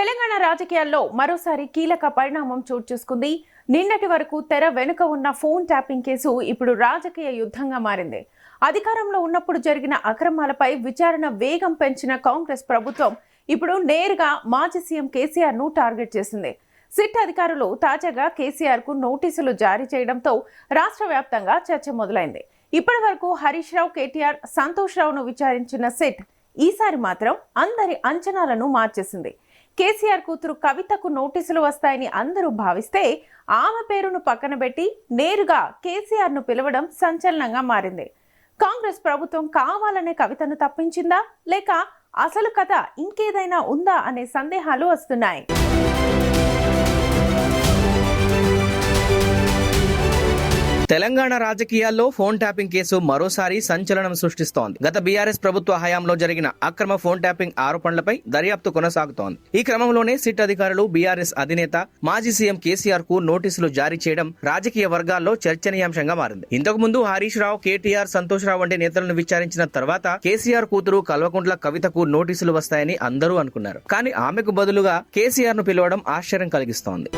తెలంగాణ రాజకీయాల్లో మరోసారి కీలక పరిణామం చోటు చేసుకుంది. నిన్నటి వరకు తెర వెనుక ఉన్న ఫోన్ ట్యాపింగ్ కేసు ఇప్పుడు రాజకీయ యుద్ధంగా మారింది. అధికారంలో ఉన్నప్పుడు జరిగిన అక్రమాలపై విచారణ వేగం పెంచిన కాంగ్రెస్ ప్రభుత్వం ఇప్పుడు నేరుగా మాజీ సీఎం కేసీఆర్ ను టార్గెట్ చేసింది. సిట్ అధికారులు తాజాగా కేసీఆర్ కు నోటీసులు జారీ చేయడంతో రాష్ట్ర వ్యాప్తంగా చర్చ మొదలైంది. ఇప్పటి వరకు హరీష్ రావు, కేటీఆర్, సంతోష్ రావును విచారించిన సిట్ ఈసారి మాత్రం అందరి అంచనాలను మార్చేసింది. కేసీఆర్ కూతురు కవితకు నోటీసులు వస్తాయని అందరూ భావిస్తే ఆమె పేరును పక్కన పెట్టి నేరుగా కేసీఆర్ ను పిలవడం సంచలనంగా మారింది. కాంగ్రెస్ ప్రభుత్వం కావాలనే కవితను తప్పించిందా లేక అసలు కథ ఇంకేదైనా ఉందా అనే సందేహాలు వస్తున్నాయి. తెలంగాణ రాజకీయాల్లో ఫోన్ ట్యాపింగ్ కేసు మరోసారి సంచలనం సృష్టిస్తోంది. గత బీఆర్ఎస్ ప్రభుత్వ హయాంలో జరిగిన అక్రమ ఫోన్ ట్యాపింగ్ ఆరోపణలపై దర్యాప్తు కొనసాగుతోంది. ఈ క్రమంలోనే సిట్ అధికారులు బీఆర్ఎస్ అధినేత మాజీ సీఎం కేసీఆర్ కు నోటీసులు జారీ చేయడం రాజకీయ వర్గాల్లో చర్చనీయాంశంగా మారింది. ఇంతకు ముందు హరీష్ రావు, కేటీఆర్, సంతోష్ రావు వంటి నేతలను విచారించిన తర్వాత కేసీఆర్ కూతురు కల్వకుంట్ల కవితకు నోటీసులు వస్తాయని అందరూ అనుకున్నారు. కానీ ఆమెకు బదులుగా కేసీఆర్ ను పిలవడం ఆశ్చర్యం కలిగిస్తోంది.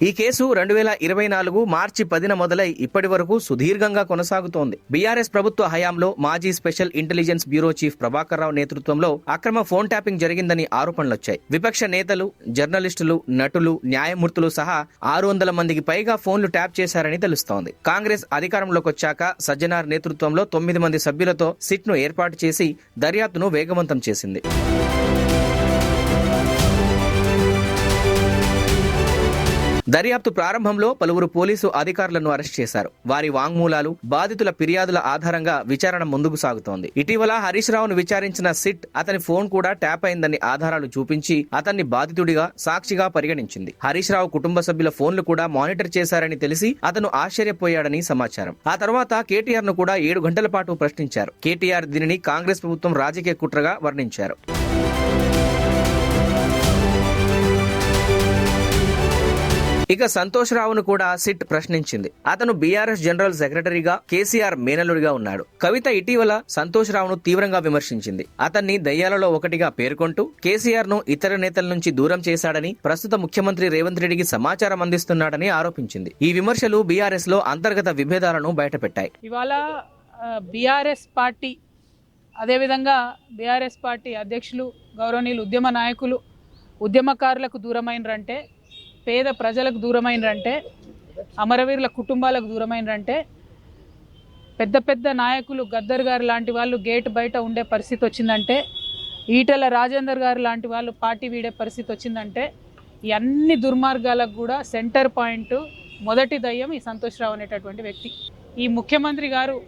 ఈ కేసు 2024 మార్చి 10న మొదలై ఇప్పటి వరకు సుదీర్ఘంగా కొనసాగుతోంది. బీఆర్ఎస్ ప్రభుత్వ హయాంలో మాజీ special intelligence bureau chief Prabhakar Rao నేతృత్వంలో అక్రమ ఫోన్ ట్యాపింగ్ జరిగిందని ఆరోపణలొచ్చాయి. విపక్ష నేతలు, జర్నలిస్టులు, నటులు, న్యాయమూర్తులు సహా 600 మందికి పైగా ఫోన్లు ట్యాప్ చేశారని తెలుస్తోంది. కాంగ్రెస్ అధికారంలోకి వచ్చాక సజ్జనార్ నేతృత్వంలో 9 మంది సభ్యులతో సిట్ ను ఏర్పాటు చేసి దర్యాప్తును వేగవంతం చేసింది. దర్యాప్తు ప్రారంభంలో పలువురు పోలీసు అధికారులను అరెస్ట్ చేశారు. వారి వాంగ్మూలాలు, బాధితుల ఫిర్యాదుల ఆధారంగా విచారణ ముందుకు సాగుతోంది. ఇటీవల హరీష్ రావును విచారించిన సిట్ అతని ఫోన్ కూడా ట్యాప్ అయిందని ఆధారాలు చూపించి అతన్ని బాధితుడిగా, సాక్షిగా పరిగణించింది. హరీష్ రావు కుటుంబ సభ్యుల ఫోన్లు కూడా మానిటర్ చేశారని తెలిసి అతను ఆశ్చర్యపోయాడని సమాచారం. ఆ తర్వాత కేటీఆర్ ను కూడా 7 గంటల పాటు ప్రశ్నించారు. కేటీఆర్ దీనిని కాంగ్రెస్ ప్రభుత్వం రాజకీయ కుట్రగా వర్ణించారు. ఇక సంతోష్ రావును కూడా సిట్ ప్రశ్నించింది. అతను బీఆర్ఎస్ జనరల్ సెక్రటరీగా, కేసీఆర్ మేనలుడిగా ఉన్నాడు. కవిత ఇటీవల సంతోష్ రావును తీవ్రంగా విమర్శించింది. అతన్ని దయ్యాలలో ఒకటిగా పేర్కొంటూ కేసీఆర్ ను ఇతర నేతల నుంచి దూరం చేశాడని, ప్రస్తుత ముఖ్యమంత్రి రేవంత్ రెడ్డికి సమాచారం అందిస్తున్నాడని ఆరోపించింది. ఈ విమర్శలు బీఆర్ఎస్ లో అంతర్గత విభేదాలను బయటపెట్టాయి. ఇవాళ బీఆర్ఎస్ పార్టీ, అదేవిధంగా బీఆర్ఎస్ పార్టీ అధ్యక్షులు, గౌరవనీయులు ఉద్యమ నాయకులు, ఉద్యమకారులకు దూరమైనరంటే, పేద ప్రజలకు దూరమైనరంటే, అమరవీరుల కుటుంబాలకు దూరమైనరంటే, పెద్ద పెద్ద నాయకులు గద్దర్ గారు లాంటి వాళ్ళు గేట్ బయట ఉండే పరిస్థితి వచ్చిందంటే, ఈటెల రాజేందర్ గారు లాంటి వాళ్ళు పార్టీ వీడే పరిస్థితి వచ్చిందంటే, ఈ అన్ని దుర్మార్గాలకు కూడా సెంటర్ పాయింట్, మొదటి దయ్యం ఈ సంతోష్ రావు అనేటటువంటి వ్యక్తి. ఈ ముఖ్యమంత్రి గారు,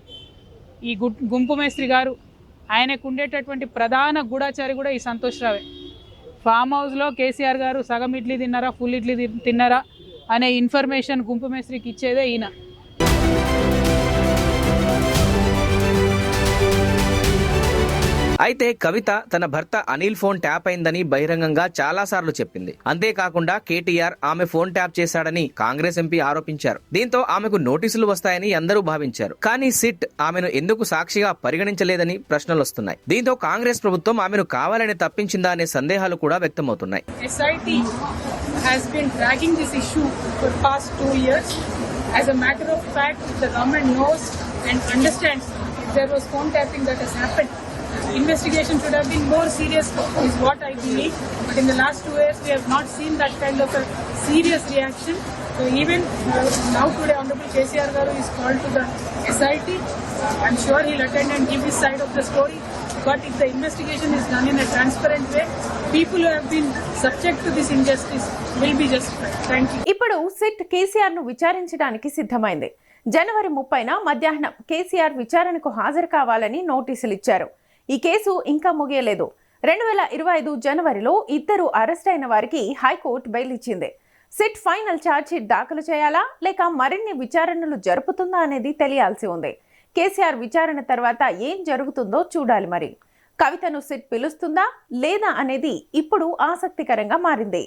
ఈ గుంపు మేస్త్రి గారు, ఆయనకు ఉండేటటువంటి ప్రధాన గూఢాచారి కూడా ఈ సంతోష్ రావే. ఫామ్ హౌస్లో కేసీఆర్ గారు సగం ఇడ్లీ తిన్నారా, ఫుల్ ఇడ్లీ తిన్నారా అనే ఇన్ఫర్మేషన్ గుంపు మేస్త్రికి ఇచ్చేదే ఈయన. అయితే కవిత తన భర్త అనిల్ ఫోన్ ట్యాప్ అయిందని బహిరంగంగా చాలాసార్లు చెప్పింది. అంతేకాకుండా కేటీఆర్ ఆమె ఫోన్ ట్యాప్ చేశాడని కాంగ్రెస్ ఎంపీ ఆరోపించారు. దీంతో ఆమెకు నోటీసులు వస్తాయని అందరూ భావించారు. కానీ సిట్ ఆమెను ఎందుకు సాక్షిగా పరిగణించలేదని ప్రశ్నలు వస్తున్నాయి. దీంతో కాంగ్రెస్ ప్రభుత్వం ఆమెను కావాలని తప్పించిందా అనే సందేహాలు కూడా వ్యక్తమవుతున్నాయి. Investigation should have been more serious is what I believe, but in the last 2 years we have not seen that kind of a serious reaction. So even now today Honorable KCR Garu is called to the SIT. I'm sure he'll attend and give his side of the story, but if the investigation is done in a transparent way, people who have been subject to this injustice will be justified. Thank you. ఇప్పుడు SIT KCR ను విచారించడానికి సిద్ధమైంది. జనవరి 30న మధ్యాహ్నం కేసీఆర్ విచారణకు హాజరు కావాలని నోటీసులు ఇచ్చారు. ఈ కేసు ఇంకా ముగియలేదు. 2025 జనవరిలో 2 అరెస్ట్ అయిన వారికి హైకోర్టు బెయిల్ ఇచ్చింది. సిట్ ఫైనల్ ఛార్జ్షీట్ దాఖలు చేయాలా లేక మరిన్ని విచారణలు జరుపుతుందా అనేది తెలియాల్సి ఉంది. కేసీఆర్ విచారణ తర్వాత ఏం జరుగుతుందో చూడాలి. మరి కవితను సిట్ పిలుస్తుందా లేదా అనేది ఇప్పుడు ఆసక్తికరంగా మారింది.